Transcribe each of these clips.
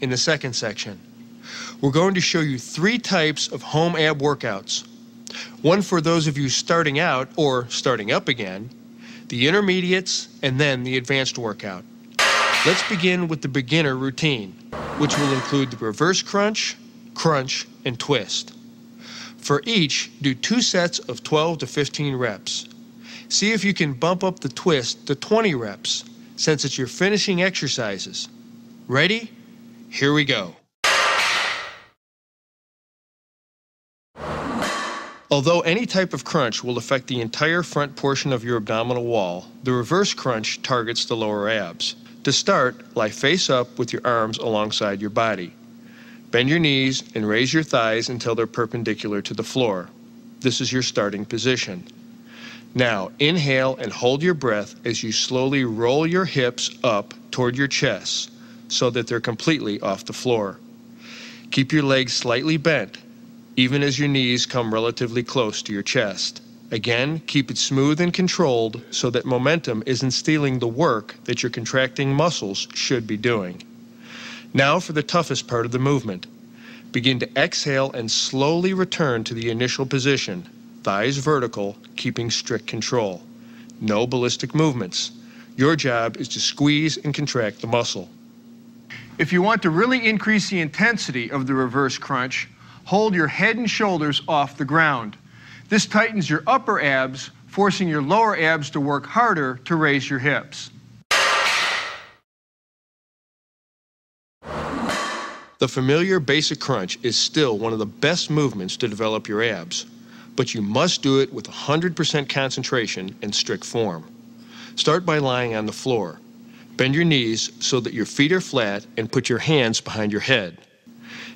in the second section. We're going to show you 3 types of home ab workouts. One for those of you starting out or starting up again, the intermediates, and then the advanced workout. Let's begin with the beginner routine, which will include the reverse crunch, crunch, and twist. For each, do 2 sets of 12 to 15 reps. See if you can bump up the twist to 20 reps, since it's your finishing exercises. Ready? Here we go. Although any type of crunch will affect the entire front portion of your abdominal wall, the reverse crunch targets the lower abs. To start, lie face up with your arms alongside your body. Bend your knees and raise your thighs until they're perpendicular to the floor. This is your starting position. Now, inhale and hold your breath as you slowly roll your hips up toward your chest so that they're completely off the floor. Keep your legs slightly bent, even as your knees come relatively close to your chest. Again, keep it smooth and controlled so that momentum isn't stealing the work that your contracting muscles should be doing. Now for the toughest part of the movement. Begin to exhale and slowly return to the initial position, thighs vertical, keeping strict control. No ballistic movements. Your job is to squeeze and contract the muscle. If you want to really increase the intensity of the reverse crunch, hold your head and shoulders off the ground. This tightens your upper abs, forcing your lower abs to work harder to raise your hips. The familiar basic crunch is still one of the best movements to develop your abs, but you must do it with 100% concentration and strict form. Start by lying on the floor. Bend your knees so that your feet are flat and put your hands behind your head.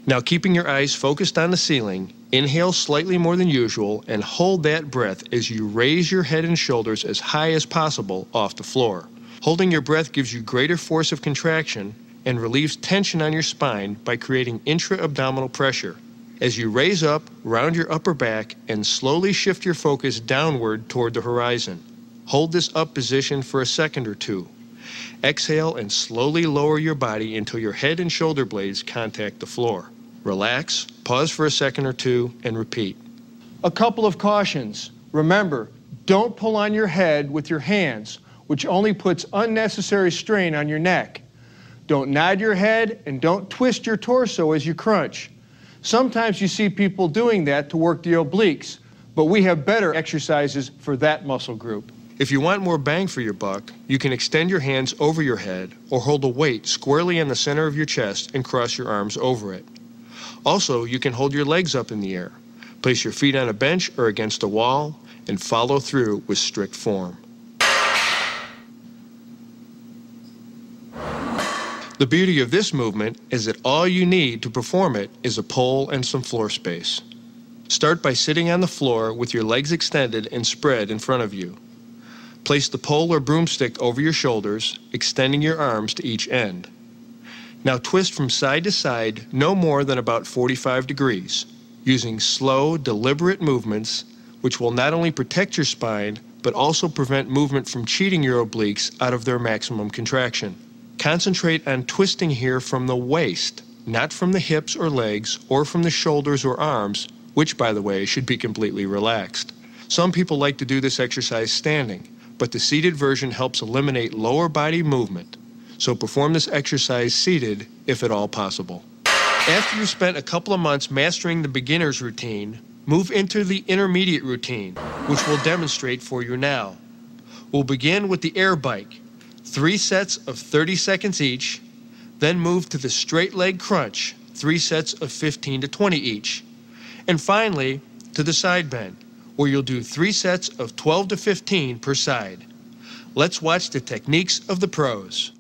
Now, keeping your eyes focused on the ceiling, inhale slightly more than usual and hold that breath as you raise your head and shoulders as high as possible off the floor. Holding your breath gives you greater force of contraction and relieves tension on your spine by creating intra-abdominal pressure. As you raise up, round your upper back and slowly shift your focus downward toward the horizon. Hold this up position for a second or 2. Exhale and slowly lower your body until your head and shoulder blades contact the floor. Relax, pause for a second or 2, and repeat. A couple of cautions. Remember, don't pull on your head with your hands, which only puts unnecessary strain on your neck. Don't nod your head and don't twist your torso as you crunch. Sometimes you see people doing that to work the obliques, but we have better exercises for that muscle group. If you want more bang for your buck, you can extend your hands over your head or hold a weight squarely in the center of your chest and cross your arms over it. Also, you can hold your legs up in the air, place your feet on a bench or against a wall, and follow through with strict form. The beauty of this movement is that all you need to perform it is a pole and some floor space. Start by sitting on the floor with your legs extended and spread in front of you. Place the pole or broomstick over your shoulders, extending your arms to each end. Now twist from side to side no more than about 45 degrees, using slow, deliberate movements which will not only protect your spine, but also prevent movement from cheating your obliques out of their maximum contraction. Concentrate on twisting here from the waist, not from the hips or legs or from the shoulders or arms, which, by the way, should be completely relaxed. Some people like to do this exercise standing, but the seated version helps eliminate lower body movement. So perform this exercise seated if at all possible. After you've spent a couple of months mastering the beginner's routine, move into the intermediate routine, which we'll demonstrate for you now. We'll begin with the air bike. 3 sets of 30 seconds each, then move to the straight leg crunch, 3 sets of 15 to 20 each. And finally, to the side bend, where you'll do 3 sets of 12 to 15 per side. Let's watch the techniques of the pros.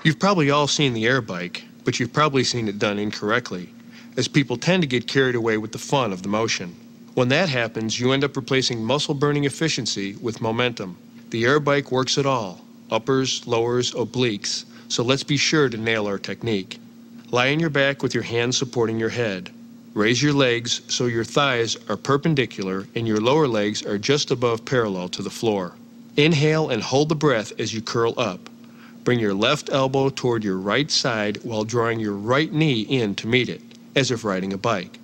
You've probably all seen the air bike, but you've probably seen it done incorrectly, as people tend to get carried away with the fun of the motion. When that happens, you end up replacing muscle-burning efficiency with momentum. The air bike works it all, uppers, lowers, obliques, so let's be sure to nail our technique. Lie on your back with your hands supporting your head. Raise your legs so your thighs are perpendicular and your lower legs are just above parallel to the floor. Inhale and hold the breath as you curl up. Bring your left elbow toward your right side while drawing your right knee in to meet it, as if riding a bike.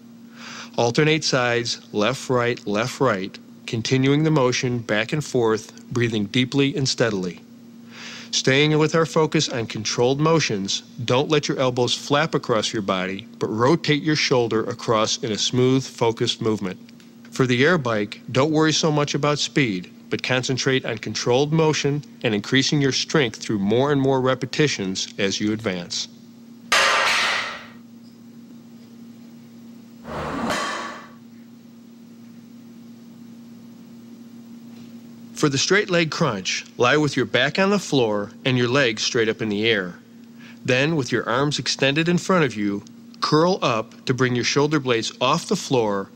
Alternate sides, left, right, continuing the motion back and forth, breathing deeply and steadily. Staying with our focus on controlled motions, don't let your elbows flap across your body, but rotate your shoulder across in a smooth, focused movement. For the air bike, don't worry so much about speed, but concentrate on controlled motion and increasing your strength through more and more repetitions as you advance. For the straight leg crunch, lie with your back on the floor and your legs straight up in the air. Then, with your arms extended in front of you, curl up to bring your shoulder blades off the floor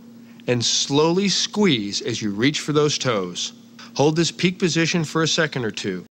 and slowly squeeze as you reach for those toes. Hold this peak position for a second or two.